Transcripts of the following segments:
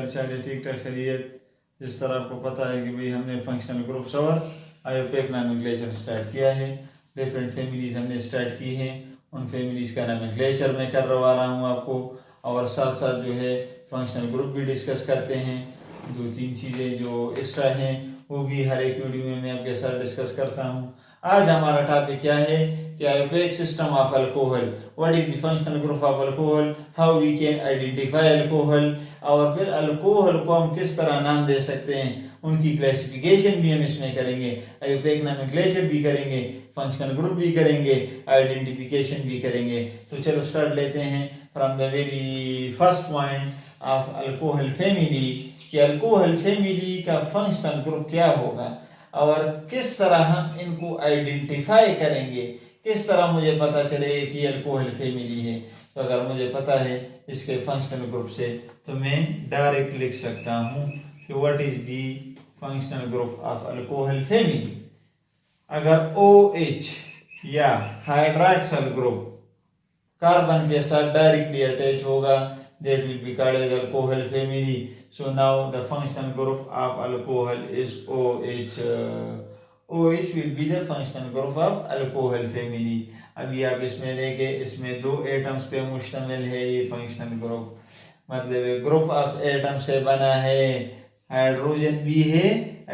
हाल चाल है, ठीक ठाक खैरियत। जिस तरह आपको पता है कि भाई हमने फंक्शनल ग्रुप्स और आयोपेक नॉमेनक्लेचर स्टार्ट किया है। डिफरेंट फैमिलीज हमने स्टार्ट की हैं, उन फैमिलीज़ का नॉमेनक्लेचर मैं करवा रहा हूँ आपको, और साथ साथ जो है फंक्शनल ग्रुप भी डिस्कस करते हैं। 2-3 चीज़ें जो एक्स्ट्रा हैं वो भी हर एक वीडियो में मैं आपके साथ डिस्कस करता हूँ। आज हमारा टॉपिक क्या है कि IUPAC system of alcohol, what is the functional group of alcohol, how we can identify alcohol, और फिर अल्कोहल को हम किस तरह नाम दे सकते हैं, उनकी क्लासिफिकेशन भी हम इसमें करेंगे, आयोपेक नॉमेनक्लेचर भी करेंगे, फंक्शनल ग्रुप भी करेंगे, आइडेंटिफिकेशन भी करेंगे। तो चलो स्टार्ट लेते हैं from the very first point of alcohol family कि अल्कोहल फैमिली का फंक्शनल ग्रुप क्या होगा और किस तरह हम इनको आइडेंटिफाई करेंगे, किस तरह मुझे पता चले कि अल्कोहल फैमिली है। तो अगर मुझे पता है इसके फंक्शनल ग्रुप से तो मैं डायरेक्ट लिख सकता हूँ कि what is the functional group of alcohol family. अगर OH या हाइड्रॉक्सिल ग्रुप कार्बन के साथ डायरेक्टली अटैच होगा, that will be called as alcohol family. So now the functional group of alcohol is OH. OH will be the functional group of alcohol family. अभी आप इसमें देखें, इसमें 2 atoms पे मुश्तमिल है ये फंक्शनल ग्रुप, मतलब ग्रुप ऑफ एटम से बना है, हाइड्रोजन भी है,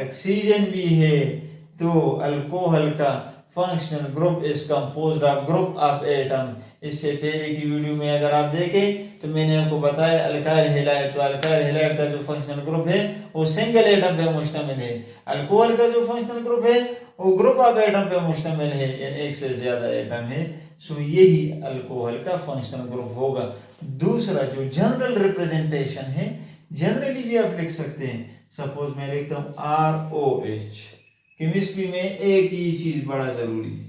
ऑक्सीजन भी है। तो अल्कोहल का functional group is composed of group of atom. इससे पहले की वीडियो में अगर आप देखें तो मैंने आपको बताया अल्काइल हैलाइड, तो अल्काइल हैलाइड का जो फंक्शनल ग्रुप है वो सिंगल एटम पे मुश्तमिल है। अल्कोहल का जो फंक्शनल ग्रुप है वो ग्रुप ऑफ एटम पे मुश्तमिल है, यानी एक से ज्यादा एटम है। सो यही अल्कोहल का फंक्शनल ग्रुप होगा। दूसरा जो जनरल रिप्रेजेंटेशन है, जनरली भी आप लिख सकते हैं। सपोज मैं लिखता हूँ ROH। केमिस्ट्री में एक ही चीज बड़ा जरूरी है,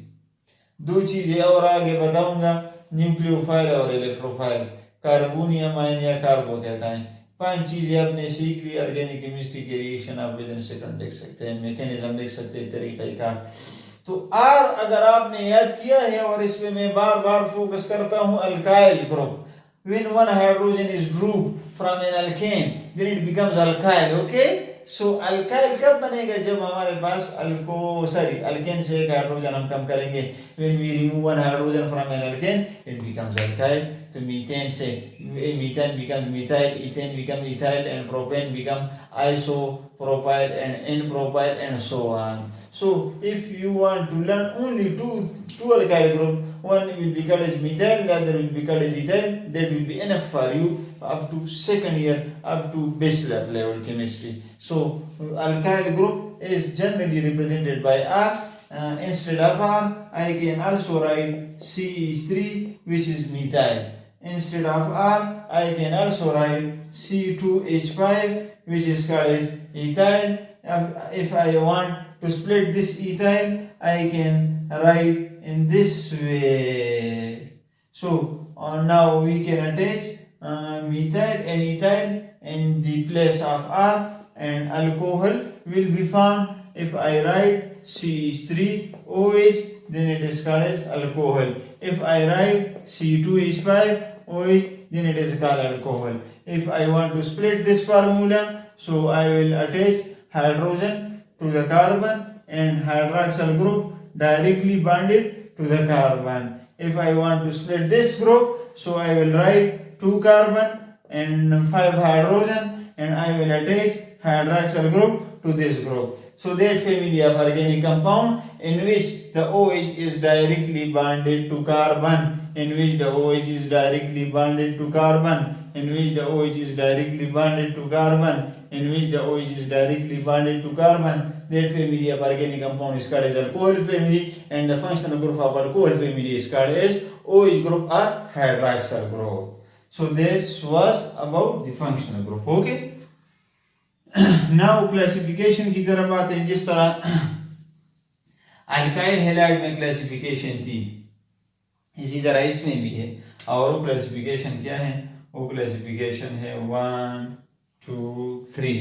2 चीजें और आगे बताऊंगा, न्यूक्लियोफाइल और इलेक्ट्रोफाइल, कार्बोनियम आयन या कार्बोकैटायन। 5 चीजें आपने सीख ली। ऑर्गेनिक केमिस्ट्री के रिएक्शन आप विद इन सेकंड लिख सकते हैं, मैकेनिज्म लिख सकते हैं, तरीका। तो R अगर आपने याद किया है, और इस पे मैं बार बार फोकस करता हूं, alkyl group, when one hydrogen is dropped from an alkane then it becomes alkyl. Okay, so alkyl कब बनेगा, जब हमारे पास अल्केन से एक हाइड्रोजन हम कम करेंगे। When we remove one hydrogen from an alkane it becomes alkyl. तो मीथेन से methane becomes methyl, ethane become ethyl, and propane become isopropyl and n propyl and so on. So if you want to learn only two alkyl group, one will be called as methyl, the other will be called as ethyl, that will be enough for you up to second year, up to bachelor level chemistry. So alkyl group is generally represented by R. Instead of R, I can also write CH3, which is methyl. Instead of R, I can also write C2H5, which is called as ethyl. If I want to split this ethyl, I can write in this way. So now we can attach methyl and ethyl in the place of R, and alcohol will be found if I write CH3OH, then it is called as alcohol. If I write C2H5OH, then it is called alcohol. If I want to split this formula, so I will attach hydrogen to the carbon and hydroxyl group directly bonded to the carbon. If I want to split this group, so I will write 2 carbon and 5 hydrogen, and I will attach hydroxyl group to this group. So that family of organic compound in which the OH is directly bonded to carbon, in which the OH is directly bonded to carbon, in which the OH is directly bonded to carbon, in which the OH is directly bonded to carbon, that family of organic compound is called as alcohol family, and the functional group of alcohol family is called as OH group or hydroxyl group. So this was about the functional group. Okay. Now classification की तरफ आते हैं। जिस तरह alkyl halide में classification थी, इसी तरह इसमें भी है। और वो क्लासिफिकेशन क्या है, वो क्लासिफिकेशन है 1 2 3।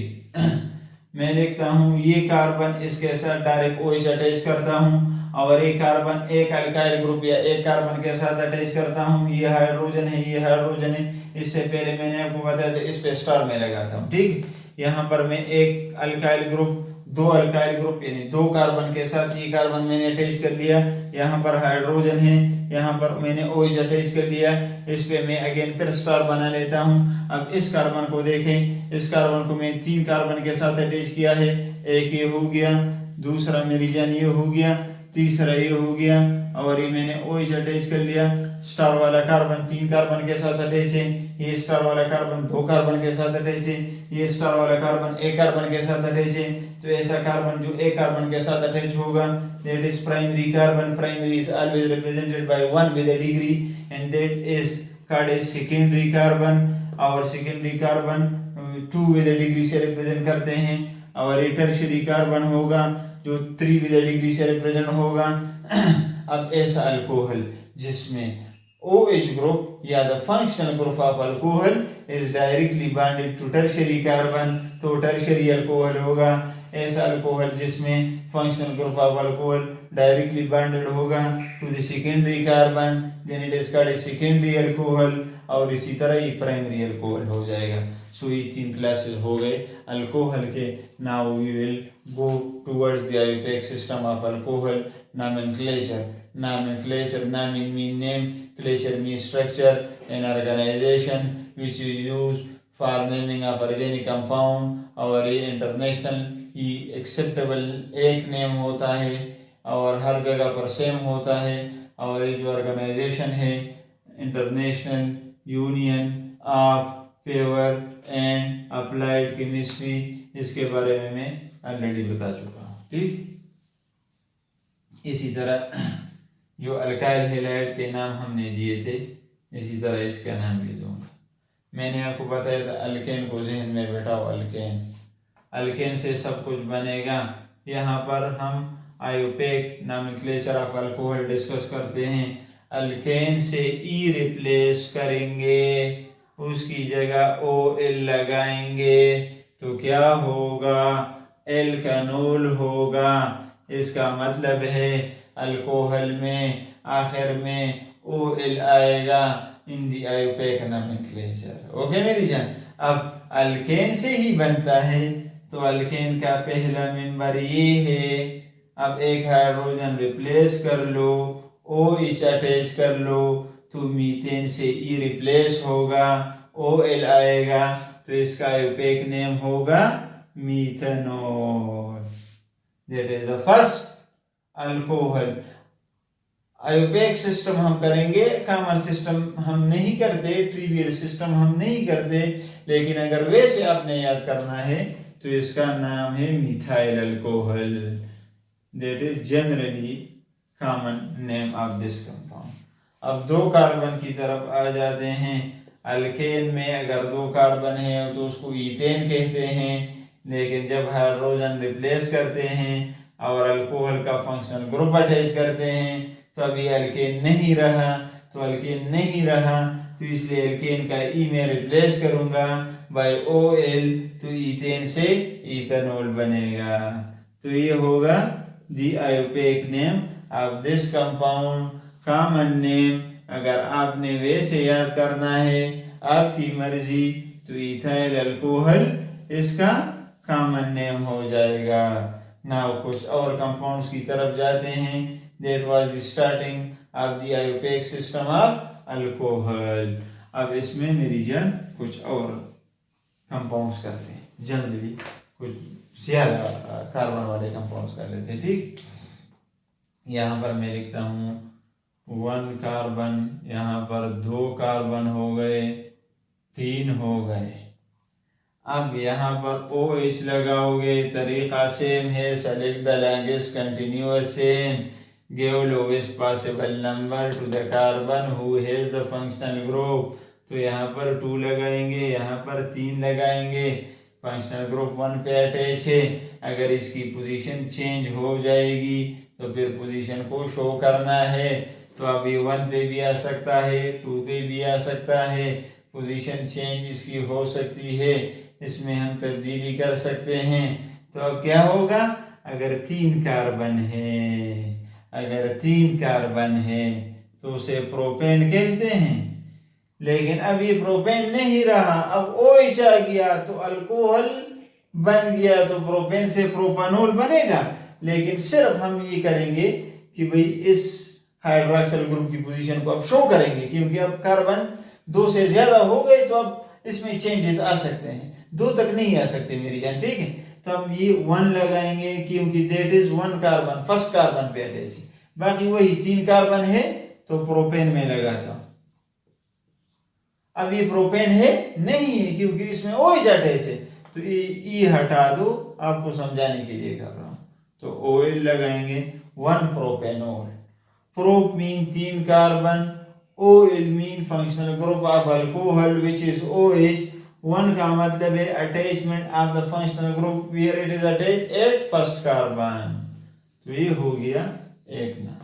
मैं लिखता हूँ ये कार्बन इसके साथ डायरेक्ट OH अटैच करता हूँ, और एक कार्बन एक अल्काइल ग्रुप या एक कार्बन के साथ अटैच करता हूँ, ये हाइड्रोजन है, ये हाइड्रोजन है, इससे पहले मैंने आपको बताया था इस पे स्टार में लगाता हूँ, ठीक। यहाँ पर मैं एक अल्काइल ग्रुप, दो अल्काइल ग्रुप यानी दो कार्बन के साथ ये कार्बन मैंने अटैच कर लिया, यहाँ पर हाइड्रोजन है, यहाँ पर मैंने OH अटैच कर लिया, इस पे मैं अगेन फिर स्टार बना लेता हूँ। अब इस कार्बन को देखें, इस कार्बन को मैं 3 कार्बन के साथ अटैच किया है, एक ये हो गया, दूसरा मेरी जान ये हो गया, तीसरा ये हो गया, और ये मैंने OH अटैच कर लिया। स्टार वाला कार्बन 3 कार्बन के साथ अटैच है, ये स्टार वाला कार्बन 2 कार्बन के साथ अटैच है, ये स्टार वाला कार्बन 1 कार्बन के साथ अटैच है। तो ऐसा कार्बन जो 1 कार्बन के साथ अटैच होगा, that is primary carbon. Primary is always represented by 1 with a degree, and that is called as secondary carbon. और secondary carbon 2 with a degree से रिप्रेजेंट करते हैं, और ये टर्शियरी कार्बन होगा जो 3 with a degree से रिप्रेजेंट होगा। अब ऐसा अल्कोहल जिसमें OH ग्रुप या the functional group of alcohol is directly bonded to tertiary carbon, तो टर्शियरी अल्कोहल होगा। ऐसा अल्कोहल जिसमें functional group of alcohol directly bonded होगा to the secondary carbon, then it is called a secondary alcohol, और इसी तरह ही primary alcohol हो जाएगा। सो ये 3 क्लासेस हो गए अल्कोहल के। Now we will go towards the IUPAC system of alcohol. Nomenclature, nomen mean name, clature mean structure, an organization which is used for naming of organic compound, और ये international ही acceptable एक name होता है और हर जगह पर same होता है। और ये जो ऑर्गेनाइजेशन है International Union of Pure and Applied Chemistry, इसके बारे में मैं ऑलरेडी बता चुका हूँ, ठीक। इसी तरह जो अल्काइल हैलाइड के नाम हमने दिए थे, इसी तरह इसका नाम भी दूंगा। मैंने आपको बताया था अल्केन को जहन में बैठाओ, अल्केन से सब कुछ बनेगा। यहाँ पर हम IUPAC nomenclature of alcohol discuss करते हैं। अल्केन से E रिप्लेस करेंगे, उसकी जगह OL लगाएंगे, तो क्या होगा, एल्कानोल होगा। इसका मतलब है अल्कोहल में आखिर में OL आएगा इन दी आईयूपैक नोमेनक्लेचर। ओके मेरी जान, अब अल्केन से ही बनता है, तो अल्केन का पहला मेंबर ये है। अब एक हाइड्रोजन रिप्लेस कर लो, OH अटैच कर लो, तो मीथेन से E रिप्लेस होगा, OL आएगा, तो इसका आईयूपैक नेम होगा methanol. That is the first alcohol. IUPAC system हम करेंगे, कॉमन सिस्टम हम नहीं करते, ट्रिवियल सिस्टम हम नहीं करते, लेकिन अगर वैसे आपने याद करना है तो इसका नाम है methyl alcohol. That is generally common name of this compound. अब 2 कार्बन की तरफ आ जाते हैं। अल्केन में अगर 2 कार्बन है तो उसको ईथेन कहते हैं, लेकिन जब हाइड्रोजन रिप्लेस करते हैं और अल्कोहल का फंक्शनल ग्रुप अटैच करते हैं तो अभी अल्केन नहीं रहा, तो अल्केन नहीं रहा, तो इसलिए अल्केन का E में रिप्लेस करूंगा बाय OL, तो ईथेन से इथेनॉल बनेगा। तो ये होगा the IUPAC name of this compound. Common name अगर आपने वैसे याद करना है, आपकी मर्जी, तो इथाइल अल्कोहल इसका कॉमन नेम हो जाएगा। नाउ कुछ और कंपाउंड्स की तरफ जाते हैं। That was the starting of the IUPAC system of alcohol. अब इसमें मेरी जान कुछ और कंपाउंड्स करते हैं, जनरली कुछ ज्यादा कार्बन वाले कंपाउंड्स कर लेते हैं, ठीक। यहाँ पर मैं लिखता हूँ 1 कार्बन, यहाँ पर 2 कार्बन हो गए, 3 हो गए। अब यहाँ पर OH लगाओगे, तरीका सेम है। Select the longest continuous chain, give lowest possible number two the carbon who has the functional group. तो यहाँ पर 2 लगाएंगे, यहाँ पर 3 लगाएंगे। फंक्शनल ग्रुप 1 पे अटैच है, अगर इसकी पोजीशन चेंज हो जाएगी तो फिर पोजीशन को शो करना है। तो अब ये 1 पे भी आ सकता है, 2 पे भी आ सकता है, पोजीशन चेंज इसकी हो सकती है, इसमें हम तब्दीली कर सकते हैं। तो अब क्या होगा, अगर 3 कार्बन है, अगर 3 कार्बन है तो उसे प्रोपेन कहते हैं। लेकिन अब ये प्रोपेन नहीं रहा, अब OH आ गया तो अल्कोहल बन गया, तो प्रोपेन से प्रोपानोल बनेगा। लेकिन सिर्फ हम ये करेंगे कि भाई इस हाइड्रोक्सिल ग्रुप की पोजीशन को अब शो करेंगे, क्योंकि अब कार्बन 2 से ज्यादा हो गए तो अब इसमें चेंजेस आ सकते हैं, 2 तक नहीं आ सकते मेरी जान, ठीक है। तो हम ये 1 लगाएंगे क्योंकि that is 1 carbon, first carbon पे अटैच। बाकी वही 3 कार्बन है तो प्रोपेन में लगाता हूं। अब ये प्रोपेन है नहीं है क्योंकि इसमें OH अटैच है, तो ये हटा दो, आपको समझाने के लिए कर रहा हूं। तो OL लगाएंगे, 1 propanol. Prop mean 3 carbon, OL mean functional group of alcohol which is OH। 1 का मतलब है attachment of the functional group where it is attach at first carbon. तो ये हो गया एक नाम।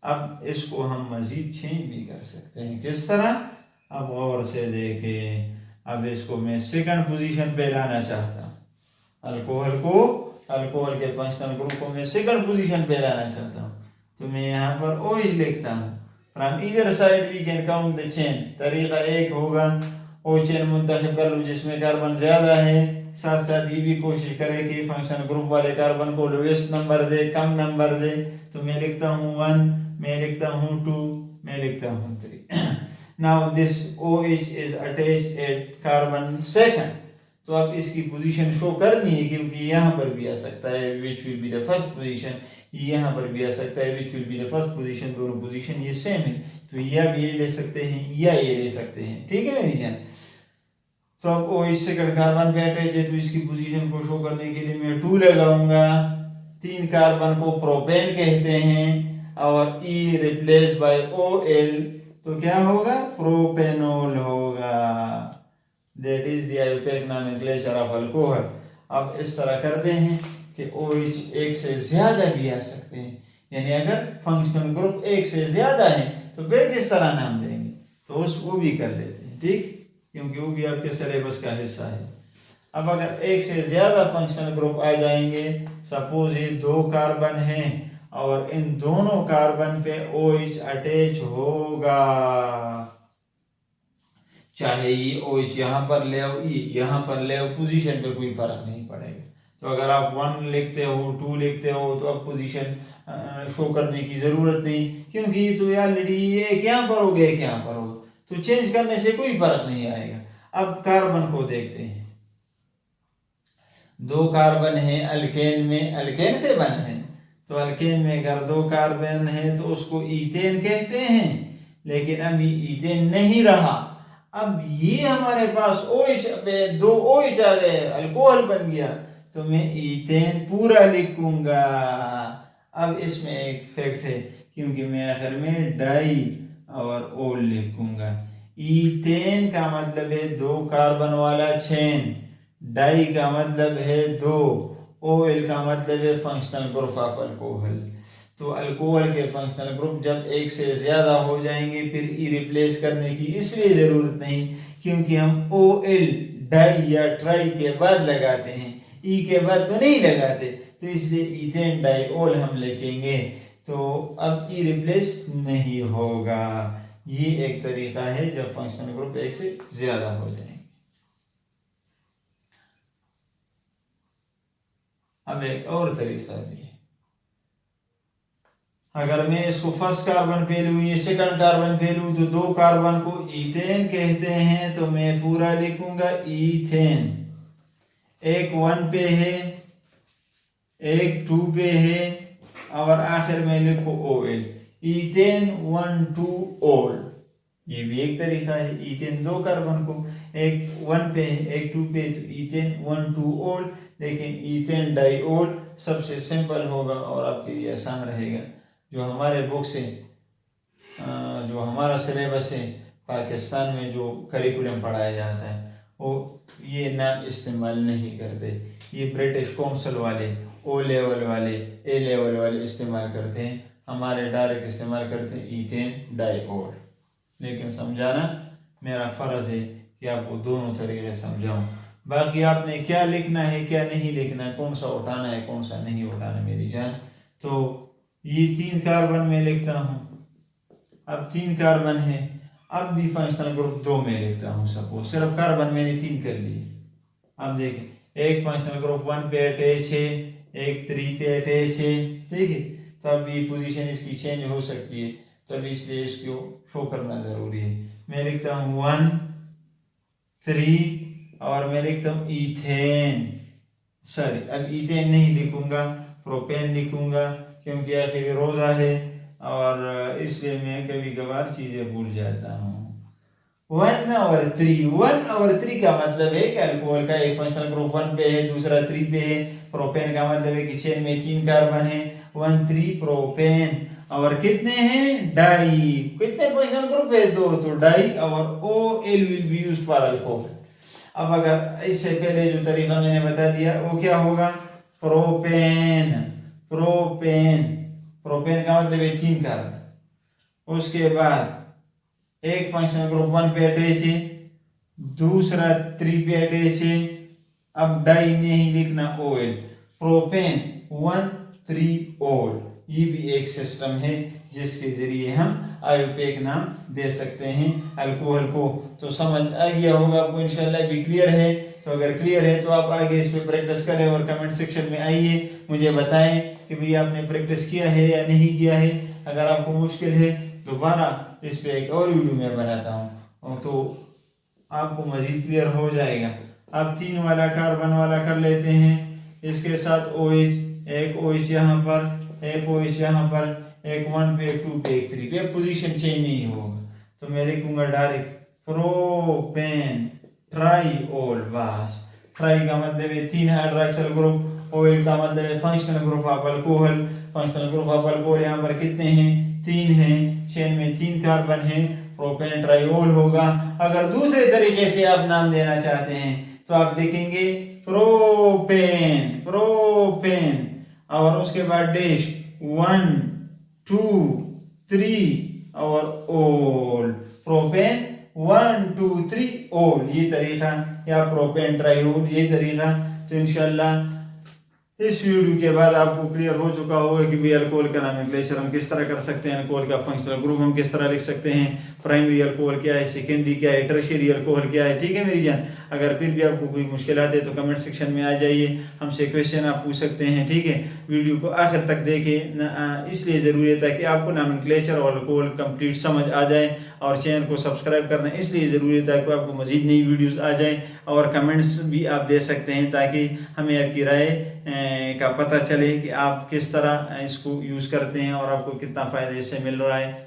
अब इसको हम मजीद चेंज भी कर सकते हैं, किस तरह? अब गौर से देखें। अब इसको मैं सेकंड पोजीशन पे लाना चाहता हूँ, अल्कोहल के फंक्शनल ग्रुप को मैं सेकंड पोजीशन पे लाना चाहता हूँ, तो मैं यहाँ पर OH लिखता हूँ। From either side we can count the chain. तरीका एक होगा, O चेन मुंतखब कर लो जिसमें कार्बन ज्यादा है, साथ साथ ये भी कोशिश करें कि फंक्शनल ग्रुप वाले कार्बन को लोएस्ट नंबर दे, कम नंबर दे। तो मैं लिखता हूँ 1, मैं लिखता हूँ 2, मैं लिखता हूँ 3। Now this OH is attached at carbon second। तो अब इसकी पोजीशन शो करनी है क्योंकि यहाँ पर भी आ सकता है which will be the first position, यहाँ पर भी आ सकता है which will be the first position। दोनों पोजीशन ये सेम है, तो या भी ये ले सकते हैं या ये ले सकते हैं, ठीक है मेरी जान। तो अब OH सेकंड कार्बन पे अटैच है तो इसकी पोजीशन को शो करने के लिए मैं 2 लगाऊंगा। 3 कार्बन को प्रोपेन कहते हैं और E रिप्लेस बाय OL, तो क्या होगा? प्रोपेनोल होगा। That is the IUPAC nomenclature of alcohol. अब इस तरह करते हैं कि OH एक से ज्यादा भी आ सकते हैं, यानी अगर फंक्शनल ग्रुप एक से ज्यादा है तो फिर किस तरह नाम देंगे, तो वो भी कर लेते हैं, ठीक, क्योंकि वो भी आपके सिलेबस का हिस्सा है। अब अगर एक से ज्यादा फंक्शनल ग्रुप आ जाएंगे, सपोज ये 2 कार्बन हैं और इन दोनों कार्बन पे OH अटैच होगा, चाहे ये OH यहाँ पर ले आओ, ये यहाँ पर ले आओ, पोजीशन पे कोई फर्क नहीं पड़ेगा। तो अगर आप 1 लिखते हो, 2 लिखते हो, तो अब पोजीशन शो करने की जरूरत नहीं, क्योंकि तो ऑलरेडी ये क्या पर हो गया, क्या पर हो, तो चेंज करने से कोई फर्क नहीं आएगा। अब कार्बन को देखते हैं, 2 कार्बन है अल्केन में, अल्केन से बना है, तो अल्केन में अगर 2 कार्बन है तो उसको ईथेन कहते हैं। लेकिन अब ये ईथेन नहीं रहा, अब ये हमारे पास OH पे 2 OH आ गए, अल्कोहल बन गया, तो मैं ईथेन पूरा लिखूंगा। अब इसमें एक फैक्ट है, क्योंकि मैं आखिर में डाई और ओल लिखूंगा। ईथेन का मतलब है 2 कार्बन वाला चेन, डाई का मतलब है 2, OL का मतलब है फंक्शनल ग्रुप ऑफ अल्कोहल। तो अल्कोहल के फंक्शनल ग्रुप जब एक से ज्यादा हो जाएंगे फिर ई रिप्लेस करने की इसलिए जरूरत नहीं क्योंकि हम OL डाई या ट्राई के बाद लगाते हैं, ई के बाद तो नहीं लगाते, तो इसलिए ईथेन डाईओल हम लिखेंगे। तो अब ई रिप्लेस नहीं होगा। ये एक तरीका है जब फंक्शनल ग्रुप एक से ज्यादा हो जाएंगे। अब एक और तरीका भी है, अगर मैं इसको फर्स्ट कार्बन पे लूँ, ये सेकंड कार्बन पे लूँ, तो 2 कार्बन को ईथेन कहते हैं, तो मैं पूरा लिखूंगा ईथेन। एक 1 पे है, एक 2 पे है और आखिर में लिखो OL, ईथेन 1 2 OL। ये भी एक तरीका है, ईथेन 2 कार्बन को एक 1 पे है, एक 2 पे, तो ईथेन 1 2 OL। लेकिन ईथेन डाईओल सबसे सिंपल होगा और आपके लिए आसान रहेगा। जो हमारे बुक से जो हमारा सिलेबस है पाकिस्तान में जो करिकुलम पढ़ाया जाता है वो ये नाम इस्तेमाल नहीं करते, ये ब्रिटिश काउंसिल वाले, O लेवल वाले, A लेवल वाले इस्तेमाल करते हैं, हमारे डायरेक्ट इस्तेमाल करते हैं ईथेन डाईओल। लेकिन समझाना मेरा फ़र्ज़ है कि आपको दोनों तरीके समझाऊं। बाकी आपने क्या लिखना है क्या नहीं लिखना है, कौन सा उठाना है कौन सा नहीं उठाना मेरी जान, तो ये 3 कार्बन में लिखता हूँ, अब 3 कार्बन है, अब भी फंक्शनल ग्रुप 2 में लिखता हूँ। सपोज सिर्फ कार्बन मैंने 3 कर लिए। अब देखें एक फंक्शनल ग्रुप 1 पे अटैच है, एक 3 पे अटैच है, ठीक है। तो अब ये पोजीशन इसकी चेंज हो सकती है, तब इसलिए इसको शो करना जरूरी है। मैं लिखता हूँ 1 3 और मैं लिखता हूँ इथेन, सॉरी अब इथेन नहीं लिखूंगा, प्रोपेन लिखूंगा, क्योंकि आखिर रोजा है और इसलिए मैं कभी कभार चीजें भूल जाता हूँ। 1 और 3, 1 और 3 का मतलब है कि अल्कोहल का एक फंक्शनल ग्रुप 1 पे है, दूसरा 3 पे है। प्रोपेन का मतलब है कि चेन में 3 कार्बन है, 1 3 प्रोपेन। और कितने हैं? डाई। कितने फंक्शनल ग्रुप है? 2, तो डाई और OL will be used for alcohol. अब अगर इससे पहले जो तरीका मैंने बता दिया वो क्या होगा? प्रोपेन, प्रोपेन, प्रोपेन का मतलब है 3 कार्बन। उसके बाद एक फंक्शनल ग्रुप 1 पे अटैच है, दूसरा 3 पे अटैच है। अब डाई नहीं लिखना, OL, प्रोपेन 1 3 OL। ये भी एक सिस्टम है जिसके जरिए हम आयोपेक नाम दे सकते हैं अल्कोहल को। तो समझ आ गया होगा आपको इंशाल्लाह, भी क्लियर है। तो अगर क्लियर है तो आप आगे इस पे प्रैक्टिस करें और कमेंट सेक्शन में आइए, मुझे बताएं कि भाई आपने प्रैक्टिस किया है या नहीं किया है। अगर आपको मुश्किल है दोबारा इस पे एक और वीडियो मैं बनाता हूँ तो आपको मजीद क्लियर हो जाएगा। अब 3 वाला कार्बन वाला कर लेते हैं, इसके साथ OH, एक OH यहाँ पर, एक OH यहाँ पर, एक 1 पे, 2 पे, एक 3 पे, पोजीशन चेंज नहीं होगा। तो मैं लिखूंगा डायरेक्ट प्रोपेन ट्राईओल। बस ट्राई का मतलब है 3 हाइड्रोक्सिल ग्रुप, ओइल का मतलब है functional group of alcohol. Functional group of alcohol यहाँ पर कितने हैं? 3 हैं, चेन में 3 कार्बन है, प्रोपेन ट्राईओल होगा। अगर दूसरे तरीके से आप नाम देना चाहते हैं तो आप लिखेंगे प्रोपेन, प्रोपेन और उसके बाद डैश 1 2 3 और ओल, प्रोपेन 1 2 3 ओल, ये तरीका, या प्रोपेन ट्राईओल ये तरीका। तो इंशाल्लाह इस वीडियो के बाद आपको क्लियर हो चुका होगा कि भी अल्कोहल का नोमेनक्लेचर हम किस तरह कर सकते हैं, अल्कोहल का फंक्शनल ग्रुप हम किस तरह लिख सकते हैं, प्राइमरी अल्कोहल क्या है, सेकेंडरी क्या है, टर्शियरी अल्कोहल क्या है। ठीक है मेरी जान, अगर फिर भी आपको कोई मुश्किल आती है तो कमेंट सेक्शन में आ जाइए, हमसे क्वेश्चन आप पूछ सकते हैं। ठीक है, वीडियो को आखिर तक देखें, इसलिए ज़रूरी है ताकि आपको नोमेनक्लेचर और अल्कोहल कंप्लीट समझ आ जाए। और चैनल को सब्सक्राइब करना इसलिए ज़रूरी है ताकि आपको मज़ीद नई वीडियोज़ आ जाए, और कमेंट्स भी आप दे सकते हैं ताकि हमें आपकी राय का पता चले कि आप किस तरह इसको यूज़ करते हैं और आपको कितना फ़ायदा इससे मिल रहा है।